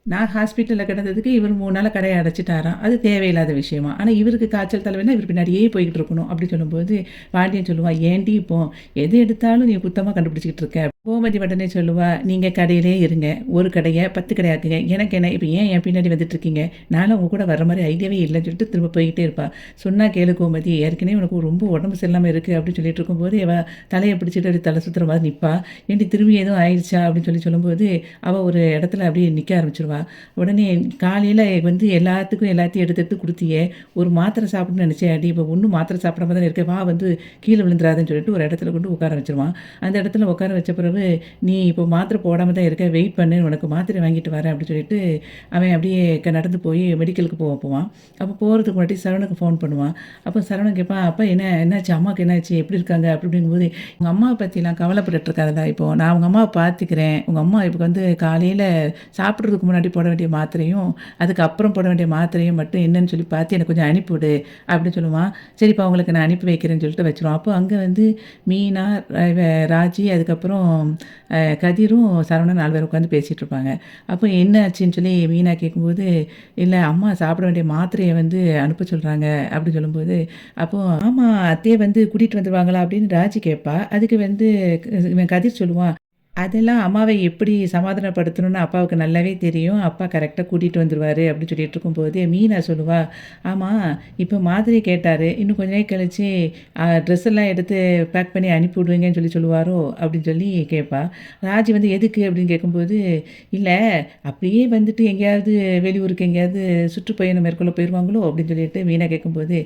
நான் ஹாஸ்பிட்டல்ல கிடந்ததுக்கு இவர் 3 நாளா கடைய அடைச்சுட்டாராம். அது தேவையில்லாத விஷயமா. ஆனா இவருக்கு காய்ச்சல், தலைவலினா இவர் பின்னாடியே போய்க்கிட்டு இருக்கணும். அப்படி சொல்லும்போது பாண்டியன் சொல்லுவான், "ஏன்டி இப்போ எது எடுத்தாலும் நீ குத்தமா கண்டுபிடிச்சுக்கிட்டு இருக்க." கோமதி உடனே சொல்லுவா, "நீங்க கடையிலே இருங்க. ஒரு கடைய 10 கடையாக்குங்க. எனக்கு என்ன இப்ப ஏன் என் பின்னாடி வந்துட்டுருக்கீங்க? நான்லாம் உங்க கூட வர்ற மாரி ஐடியாவே இல்லன்னு" சொல்லிட்டு திரும்ப போய்க்கிட்டே இருப்பா. சொன்னா கேளு கோமதி, ஏற்கனவே உனக்கு ரொம்ப உடம்பு சரியில்லாம இருக்கு அப்படின்னு சொல்லிட்டு இருக்கும்போது, இவ தலைய பிடிச்சுட்டு அப்படியே தல சுத்துற மாரி நிப்பா. "ஏன்டி திரும்பி எதுவும் ஆயிடுச்சா?" அப்படின்னு சொல்லும்போது, அவ ஒரு இடத்துல அப்படியே நிக்க ஆரம்பிச்சுருவா. உடனே காலையில வந்து எல்லாத்துக்கும் எல்லாத்தையும் எடுத்து எடுத்து குடுத்தியே, ஒரு மாத்திரை சாப்பிடணும்னு நினைச்சேன்டி, இப்ப ஒண்ணும் மாத்திரை சாப்பிடாம தானே இருக்க. வா வந்து கீழ விழுந்துறாதன்னு சொல்லிட்டு ஒரு இடத்துல கொண்டு உட்கார வச்சுருவான். அந்த இடத்துல உட்கார வச்ச பிறகு, "நீ இப்போ மாத்திரை போடாம தான் இருக்க. வெயிட் பண்ணு. உனக்கு மாத்திரை வாங்கிட்டு வரேன்." அப்படின்னு சொல்லிட்டு, அவன் அப்படியே நடந்து போய் மெடிக்கலுக்கு போவான். அப்போ போறதுக்கு முன்னாடி சரவணுக்கு ஃபோன் பண்ணுவான். அப்போ சரவணன் கேட்பான், "அப்பா என்னாச்சு? அம்மாவுக்கு என்னாச்சு? எப்படி இருக்காங்க?" அப்படி இப்படிங்கும்போது, "உங்க அம்மாவ பத்திலாம் கவலைப்பட்டுட்டு இருக்காதடா இப்போ. நான் உங்க அம்மாவ பார்த்துக்கிறேன். உங்க அம்மா இப்போ வந்து காலையில சாப்பிடுறதுக்கு முன்னாடி போட வேண்டிய மாத்திரையும், அதுக்கப்புறம் போட வேண்டிய மாத்திரையும் மட்டும் என்னன்னு சொல்லி பார்த்து எனக்கு கொஞ்சம் அனுப்பிவிடு." அப்படின்னு சொல்லுவான். சரிப்பா உங்களுக்கு நான் அனுப்பி வைக்கிறேன்னு சொல்லிட்டு வச்சுருவான். அப்போ அங்க வந்து மீனா, ராஜி அதுக்கப்புறம் கதிரும், சரவணன் 4 பேரும் உட்காந்து பேசிட்டு இருப்பாங்க. அப்போ என்ன ஆச்சுன்னு சொல்லி மீனா கேட்கும்போது, "இல்ல அம்மா சாப்பிட வேண்டிய மாத்திரைய வந்து அனுப்ப சொல்றாங்க." அப்படின்னு சொல்லும்போது, அப்போ "ஆமா அத்தைய வந்து கூட்டிட்டு வந்துருவாங்களா?" அப்படின்னு ராஜி கேட்பா. அதுக்கு வந்து இவன் கதிர் சொல்லுவான், "அதெல்லாம் அம்மாவை எப்படி சமாதானப்படுத்தணும்னு அப்பாவுக்கு நல்லாவே தெரியும். அப்பா கரெக்ட்டா கூட்டிட்டு வந்துருவாரு." அப்படின்னு சொல்லிட்டு இருக்கும்போது, மீனா சொல்லுவா, "ஆமா, இப்போ மாதிரி கேட்டாரு. இன்னும் கொஞ்ச நேரம் கழிச்சு ட்ரெஸ் எல்லாம் எடுத்து பேக் பண்ணி அனுப்பி விடுவீங்கன்னு சொல்லி சொல்லுவாரோ?" அப்படின்னு சொல்லி கேட்பா. ராஜி வந்து "எதுக்கு?" அப்படின்னு கேட்கும்போது, "இல்ல அப்படியே வந்துட்டு எங்கேயாவது வெளியூருக்கு எங்கேயாவது சுற்றுப்பயணம் மேற்கொள்ள போயிருவாங்களோ?" அப்படின்னு சொல்லிட்டு மீனா கேட்கும்போது,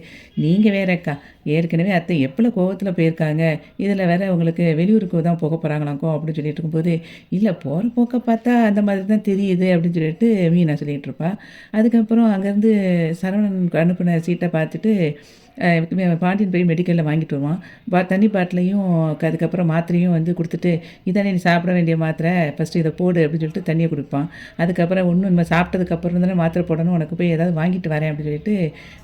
"நீங்க வேற அக்கா. ஏற்கனவே அத்தை எவ்வளோ கோவத்துல போயிருக்காங்க. இதில வேற உங்களுக்கு வெளியூருக்கு தான் போக போறாங்களாக்கும்." அப்படின்னு சொல்லிட்டு இருக்கும்போது, "இல்ல போற போக்க பார்த்தா அந்த மாதிரி தான் தெரியுது." அப்படின்னு சொல்லிட்டு மீனா சொல்லிட்டு இருப்பா. அதுக்கப்புறம் அங்கேருந்து சரவணனுக்கு அனுப்புன சீட்ட பார்த்துட்டு, பாண்டியன் போய் மெடிக்கல்ல வாங்கிட்டு வருவான். தண்ணி பாட்டிலையும் அதுக்கப்புறம் மாத்திரையும் வந்து குடுத்துட்டு, "இதானே நீ சாப்பிட வேண்டிய மாத்திரை. ஃபர்ஸ்ட்டு இத போடு." அப்படின்னு சொல்லிட்டு தண்ணிய குடுப்பான். அதுக்கப்புறம் "இன்னும் நம்ம சாப்பிட்டதுக்கப்புறம் தானே மாத்திரை போடணும். உனக்கு போய் ஏதாவது வாங்கிட்டு வரேன்." அப்படின்னு சொல்லிட்டு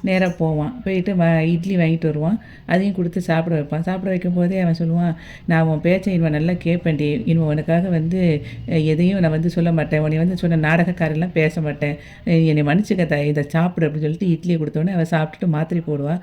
நேரா போவான். போயிட்டு இட்லி வாங்கிட்டு வருவான். அதையும் குடுத்து சாப்பிட வைப்பான். சாப்பிட வைக்கும்போதே அவன் சொல்லுவான், "நான் உன் பேச்ச இனிமே நல்லா கேட்பேன்டி. இனிமே உனக்காக வந்து எதையும் நான் வந்து சொல்ல மாட்டேன். உன்னைய வந்து சொன்ன நாடகக்காரிலாம் பேச மாட்டேன். என்னைய மன்னிச்சுக்க இத சாப்பிடு." அப்படின்னு சொல்லிட்டு இட்லிய குடுத்தோனே அவ சாப்பிட்டுட்டு மாத்திரை போடுவா.